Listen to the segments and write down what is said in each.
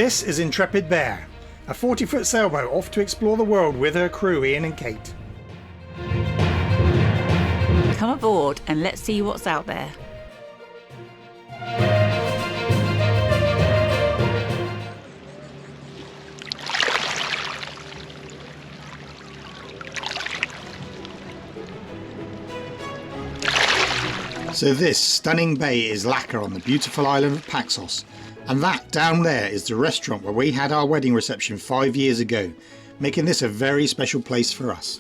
This is Intrepid Bear, a 40-foot sailboat off to explore the world with her crew Ian and Kate. Come aboard and let's see what's out there. So this stunning bay is Lacca on the beautiful island of Paxos, and that down there is the restaurant where we had our wedding reception 5 years ago, making this a very special place for us.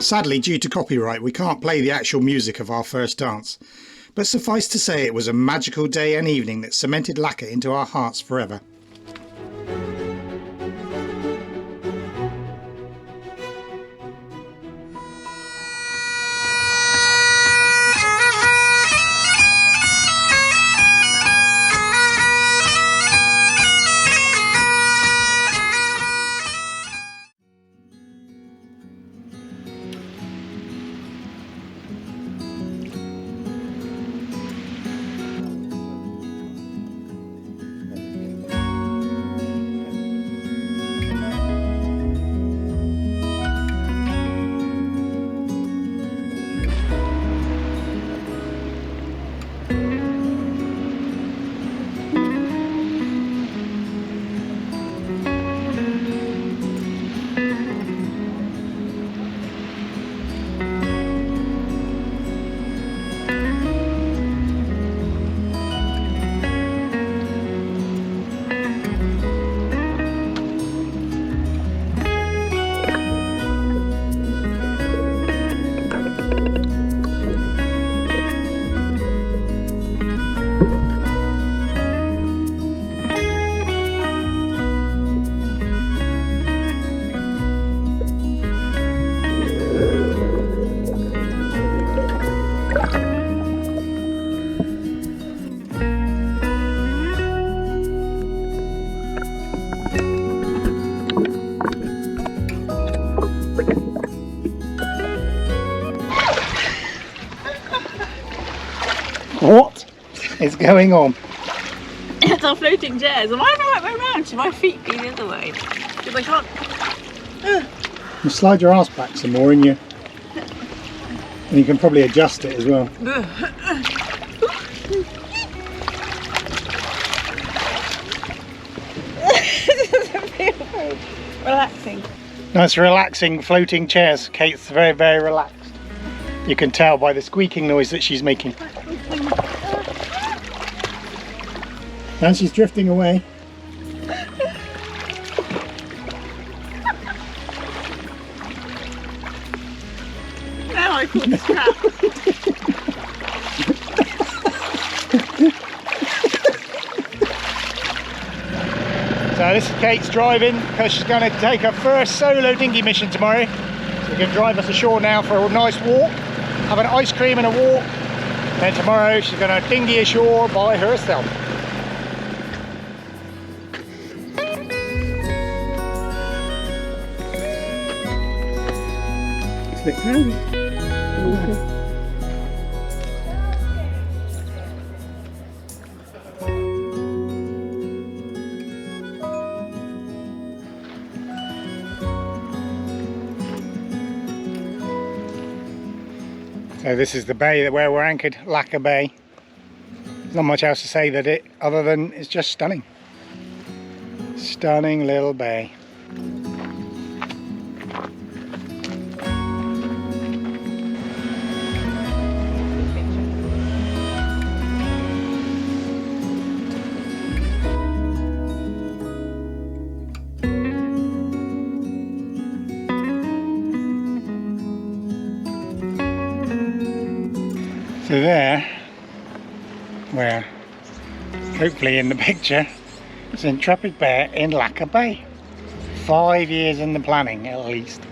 Sadly, due to copyright, we can't play the actual music of our first dance, but suffice to say it was a magical day and evening that cemented Lacqa into our hearts forever. What is going on? It's our floating chairs. Am I the right way round? Should my feet be the other way? Because I can't. You slide your arse back some more and you can probably adjust it as well. It doesn't feel very relaxing. Nice relaxing floating chairs. Kate's very, very relaxed. You can tell by the squeaking noise that she's making. And she's drifting away. Now I caught the strap. So this is Kate's driving because she's going to take her first solo dinghy mission tomorrow. So we're going to drive us ashore now for a nice walk, have an ice cream and a walk. Then tomorrow she's going to dinghy ashore by herself. It's a bit cloudy. So this is the bay where we're anchored, Lacqa Bay. There's not much else to say that other than it's just stunning. Stunning little bay. So there, where hopefully in the picture, is Intrepid Bear in Lacqa Bay. 5 years in the planning at least.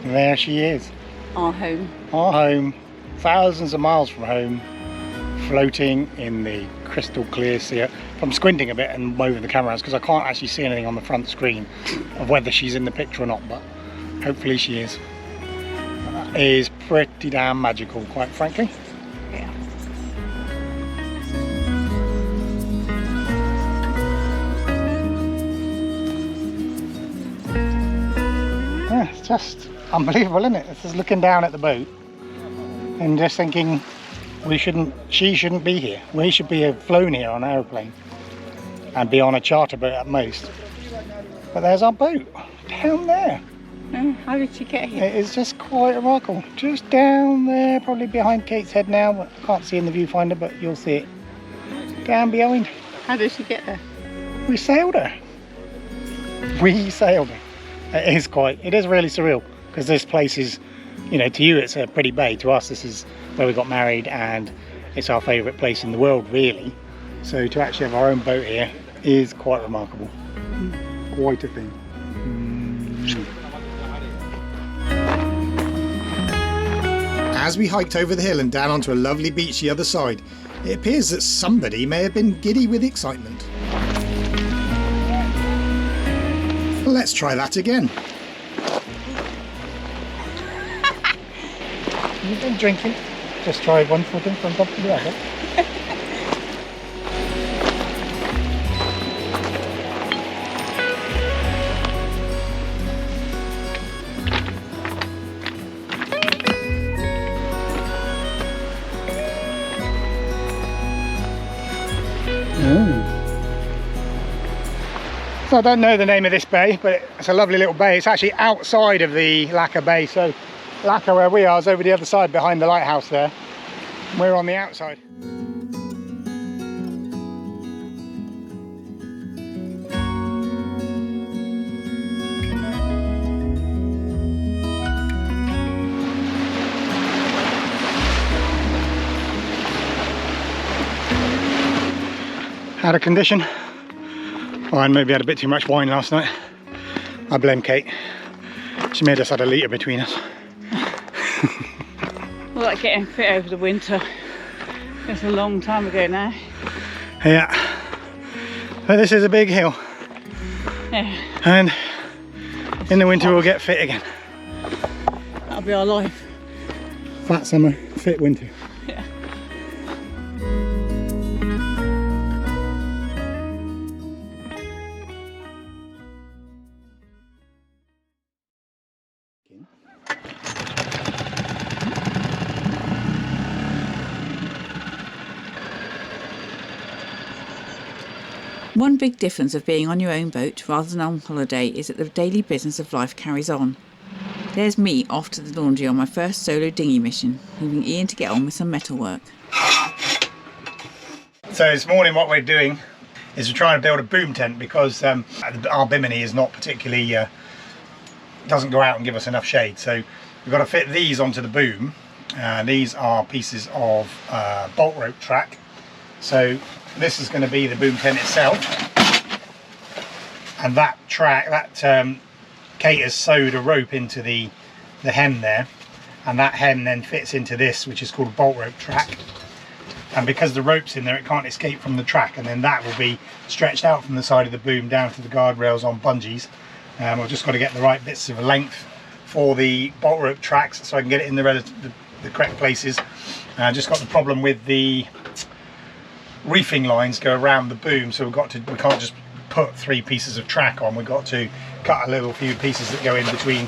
And there she is. Our home. Our home, thousands of miles from home, floating in the crystal clear sea. I'm squinting a bit and moving the camera because I can't actually see anything on the front screen of whether she's in the picture or not, but hopefully she is. That is pretty damn magical, quite frankly. Yeah. Yeah, it's just unbelievable, isn't it? It's just looking down at the boat and just thinking she shouldn't be here. We should be flown here on an aeroplane and be on a charter boat at most. But there's our boat down there. How did she get here? It is just quite remarkable. Just down there, probably behind Kate's head now, but I can't see in the viewfinder, but you'll see it. Down behind. How did she get there? We sailed her. We sailed her. It is really surreal, because this place is, you know, to you it's a pretty bay. To us, this is where we got married, and it's our favourite place in the world, really. So to actually have our own boat here is quite remarkable. Quite a thing. As we hiked over the hill and down onto a lovely beach the other side, it appears that somebody may have been giddy with excitement. Let's try that again. You've been drinking. Just try one foot in front of the other. So I don't know the name of this bay, but it's a lovely little bay. It's actually outside of the Lacqa bay, so Lacqa, where we are, is over the other side behind the lighthouse there. We're on the outside. Had a condition. I maybe had a bit too much wine last night. I blame Kate. She made us had a litre between us. Well, like getting fit over the winter. It's a long time ago now. Yeah. But this is a big hill. Yeah. And in the winter we'll get fit again. That'll be our life. Fat summer, fit winter. Yeah. One big difference of being on your own boat rather than on holiday is that the daily business of life carries on. There's me off to the laundry on my first solo dinghy mission, leaving Ian to get on with some metalwork. So this morning what we're doing is we're trying to build a boom tent because our bimini is not particularly, doesn't go out and give us enough shade. So we've got to fit these onto the boom. These are pieces of bolt rope track. So this is going to be the boom tent itself, and that track, Kate has sewed a rope into the hem there, and that hem then fits into this, which is called a bolt rope track. And because the rope's in there, it can't escape from the track, and then that will be stretched out from the side of the boom down to the guardrails on bungees. I've just got to get the right bits of length for the bolt rope tracks so I can get it in the correct places. I just got the problem with the reefing lines go around the boom, so we can't just put 3 pieces of track on. We've got to cut a little few pieces that go in between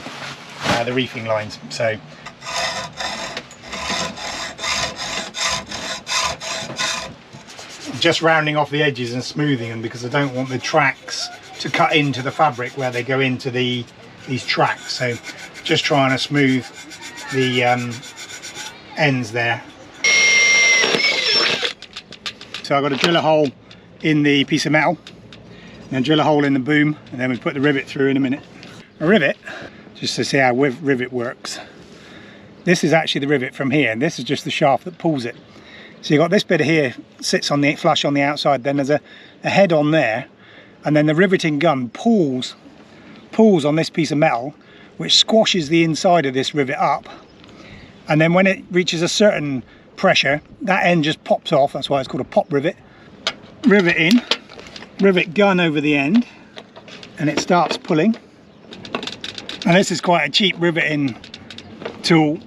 the reefing lines. So just rounding off the edges and smoothing them, because I don't want the tracks to cut into the fabric where they go into these tracks. So just trying to smooth the ends there. So I've got to drill a hole in the piece of metal, and then drill a hole in the boom, and then we put the rivet through in a minute. A rivet, just to see how rivet works. This is actually the rivet from here, and this is just the shaft that pulls it. So you've got this bit here, sits on the flush on the outside, then there's a head on there, and then the riveting gun pulls on this piece of metal, which squashes the inside of this rivet up, and then when it reaches a certain pressure, that end just pops off. That's why it's called a pop rivet. Rivet in, rivet gun over the end, and it starts pulling. And this is quite a cheap riveting tool,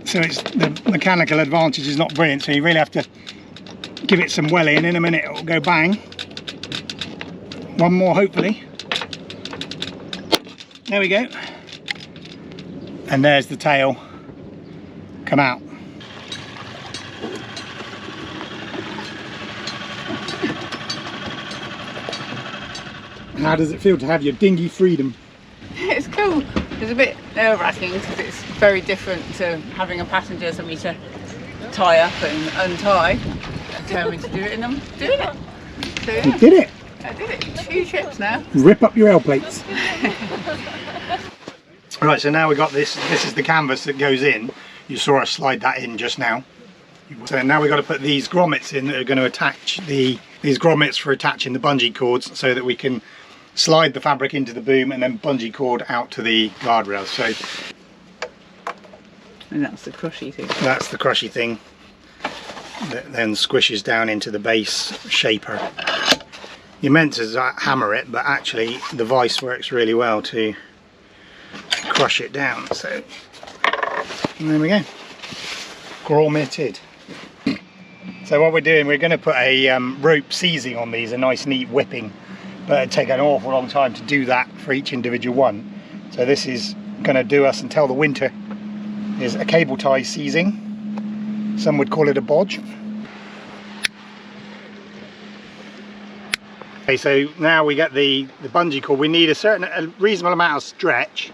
so it's the mechanical advantage is not brilliant, so you really have to give it some welly, and in a minute it will go bang. One more hopefully. There we go. And there's the tail come out. How does it feel to have your dinghy freedom? It's cool. It's a bit nerve-wracking because it's very different to having a passenger, somebody to tie up and untie. Tell me to do it, and I'm doing it. So, yeah. You did it. I did it. 2 trips now. Rip up your L plates. Right, so now we've got this. This is the canvas that goes in. You saw us slide that in just now. So now we've got to put these grommets in that are going to attach these grommets for attaching the bungee cords, so that we can slide the fabric into the boom and then bungee cord out to the guardrails. So, and that's the crushy thing. That's the crushy thing that then squishes down into the base shaper. You're meant to hammer it, but actually the vise works really well to crush it down. So, and there we go, grommeted. So what we're doing, we're going to put a rope seizing on these, a nice neat whipping, but it'd take an awful long time to do that for each individual one. So this is going to do us until the winter, is a cable tie seizing. Some would call it a bodge. Okay, so now we get the bungee cord. We need a reasonable amount of stretch,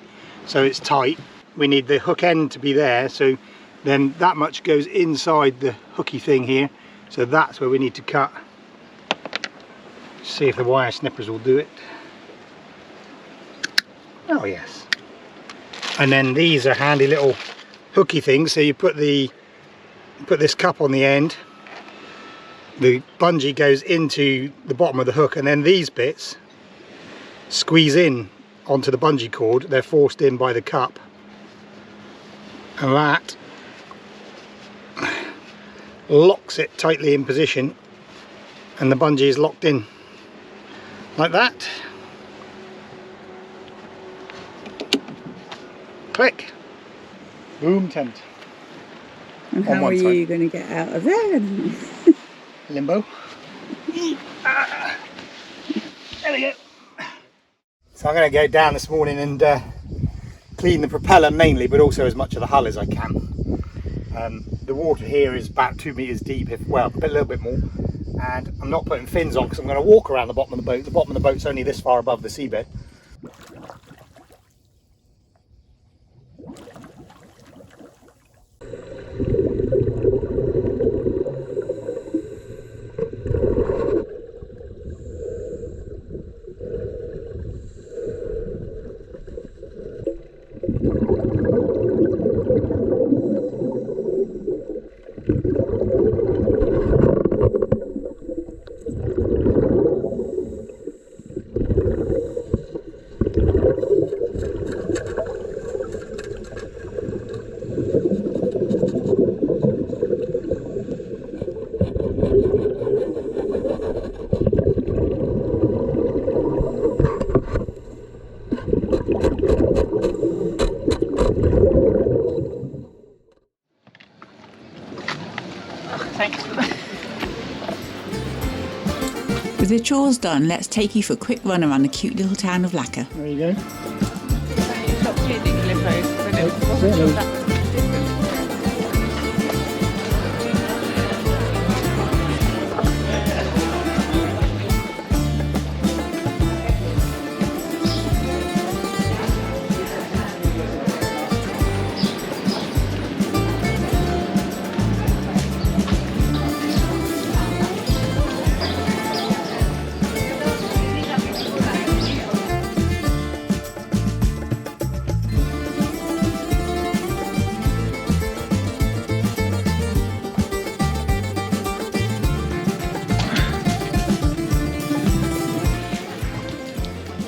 so it's tight. We need the hook end to be there, so then that much goes inside the hooky thing here. So that's where we need to cut. See if the wire snippers will do it. Oh yes. And then these are handy little hooky things. So you put this cup on the end. The bungee goes into the bottom of the hook, and then these bits squeeze in onto the bungee cord. They're forced in by the cup, and that locks it tightly in position, and the bungee is locked in like that. Click. Boom tent. And how are you going to get out of there? Limbo. There we go. So I'm going to go down this morning and clean the propeller mainly, but also as much of the hull as I can. The water here is about 2 meters deep, well, a little bit more, and I'm not putting fins on because I'm going to walk around the bottom of the boat. The bottom of the boat's only this far above the seabed. With the chores done, let's take you for a quick run around the cute little town of Lacqa. There you go. Stop kidding, Limbo. Certainly.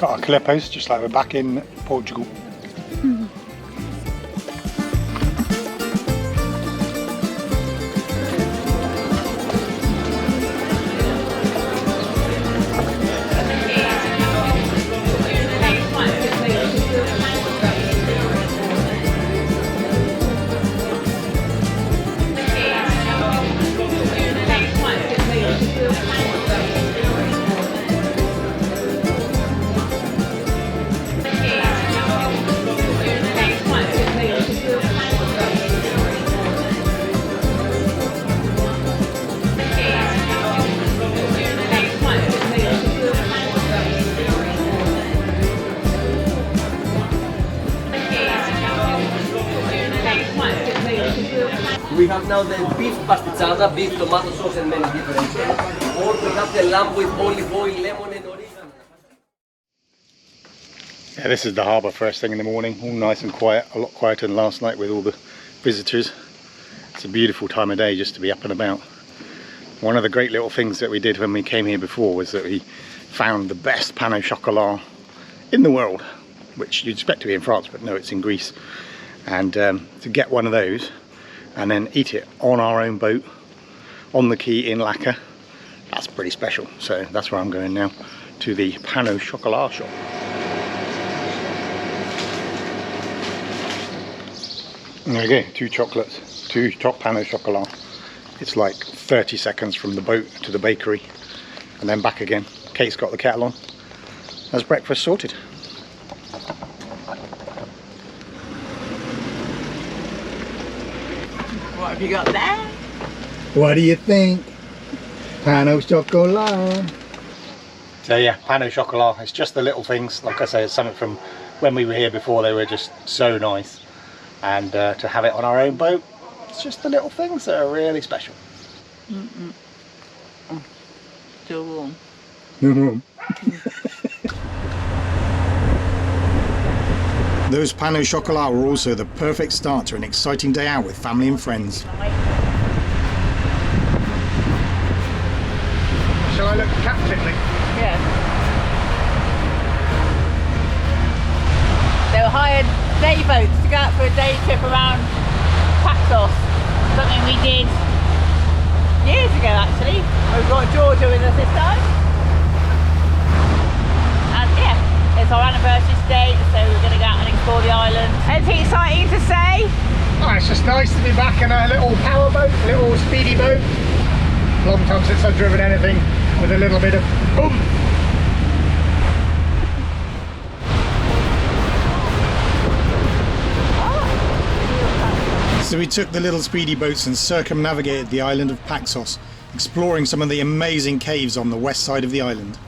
Got our clippers, just like we're back in Portugal. We have now the beef pastichata, beef tomato sauce and many different things. Or we have the lamb with olive oil, lemon and oregano. Yeah, this is the harbour first thing in the morning, all nice and quiet, a lot quieter than last night with all the visitors. It's a beautiful time of day just to be up and about. One of the great little things that we did when we came here before was that we found the best pain au chocolat in the world, which you'd expect to be in France, but no, it's in Greece. And to get one of those and then eat it on our own boat on the quay in Lacqua, that's pretty special. So that's where I'm going now, to the pain au chocolat shop. There you go, 2 chocolates, 2 top pain au chocolat. It's like 30 seconds from the boat to the bakery and then back again. Kate's got the kettle on. That's breakfast sorted. What have you got there? What do you think? Pain au chocolat. So yeah, pain au chocolat. It's just the little things. Like I say, it's something from when we were here before. They were just so nice. And to have it on our own boat, it's just the little things that are really special. Still warm. Those pain au chocolat were also the perfect start to an exciting day out with family and friends. Shall I look captainly? Yeah. They were hired day boats to go out for a day trip around Paxos, something we did years ago actually. We've got Georgia with us this time. And yeah, it's our anniversary today, so we're going to go out and explore the island. Anything exciting to say? Oh, it's just nice to be back in a little power boat, a little speedy boat. Long time since I've driven anything with a little bit of oomph. So we took the little speedy boats and circumnavigated the island of Paxos, exploring some of the amazing caves on the west side of the island.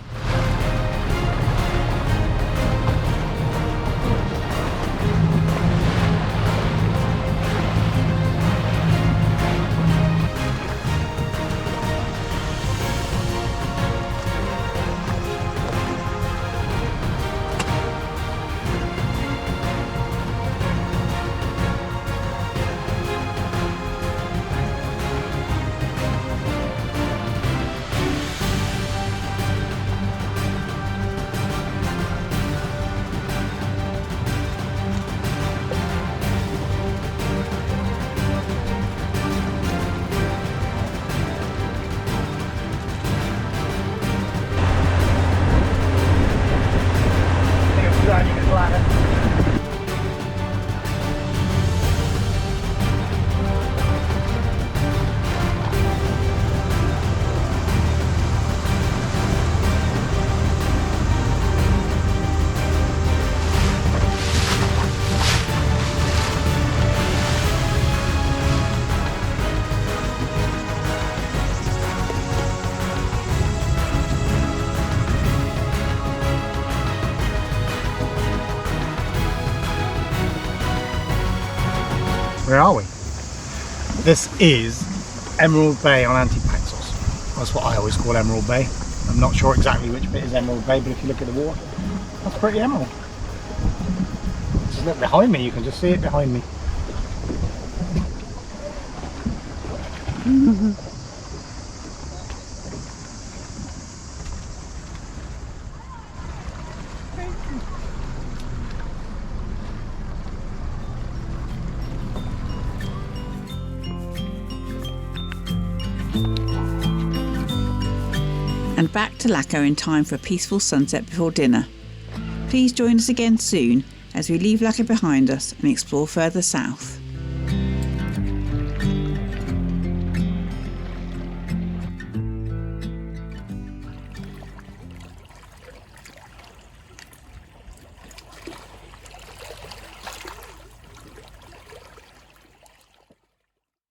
Where are we? This is Emerald Bay on Paxos. That's what I always call Emerald Bay. I'm not sure exactly which bit is Emerald Bay, but if you look at the water, that's pretty emerald. Just look behind me, you can just see it behind me. And back to Lacqua in time for a peaceful sunset before dinner. Please join us again soon as we leave Lacqua behind us and explore further south.